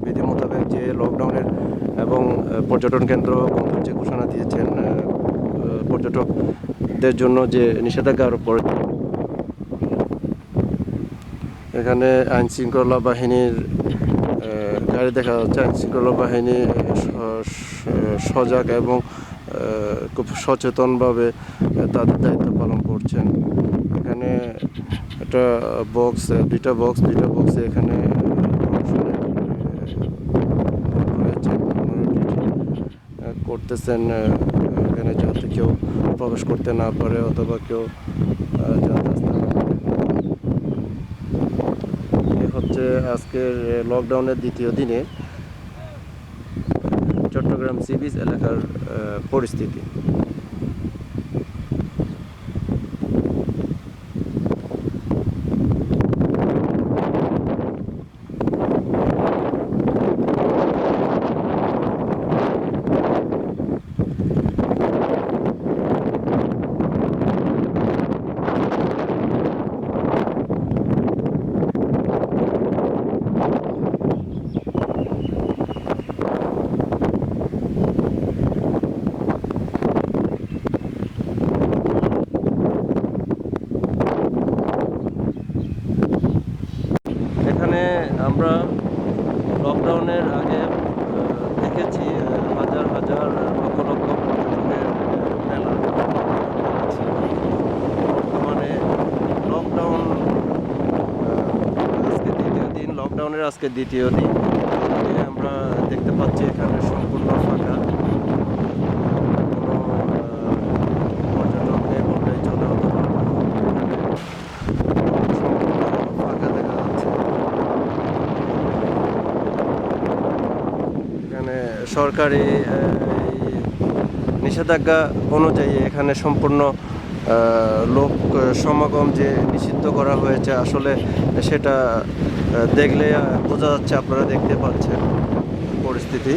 বিধি মোতাবেক যে লকডাউনের এবং পর্যটন কেন্দ্র বন্ধের যে ঘোষণা দিয়েছেন, পর্যটকদের জন্য যে নিষেধাজ্ঞা আরোপ করে, এখানে আইন শৃঙ্খলা বাহিনীর গাড়ি দেখা যাচ্ছে। আইন শৃঙ্খলা বাহিনী সজাগ এবং খুব সচেতনভাবে তাদের দায়িত্ব পালন করছেন। এখানে একটা দুইটা বক্সে এখানে করতেছেন, এখানে যাতে কেউ প্রবেশ করতে না পারে অথবা কেউ হচ্ছে আজকের লকডাউনের দ্বিতীয় দিনে চট্টগ্রাম সি বিচ এলাকার পরিস্থিতি। এখানে আমরা লকডাউনের আগে দেখেছি হাজার হাজার লক্ষ লক্ষ পর্যটকের মেলা। বর্তমানে লকডাউনের আজকে দ্বিতীয় দিন আমরা দেখতে পাচ্ছি এখানে সম্পূর্ণ ফাঁকা, কোনো পর্যটক নেই বললেই চলে। ফাঁকা দেখা যাচ্ছে। এখানে সরকারি নিষেধাজ্ঞা অনুযায়ী এখানে সম্পূর্ণ লোক সমাগম যে নিষিদ্ধ করা হয়েছে, আসলে সেটা দেখলে বোঝা যাচ্ছে, আপনারা দেখতে পাচ্ছেন পরিস্থিতি।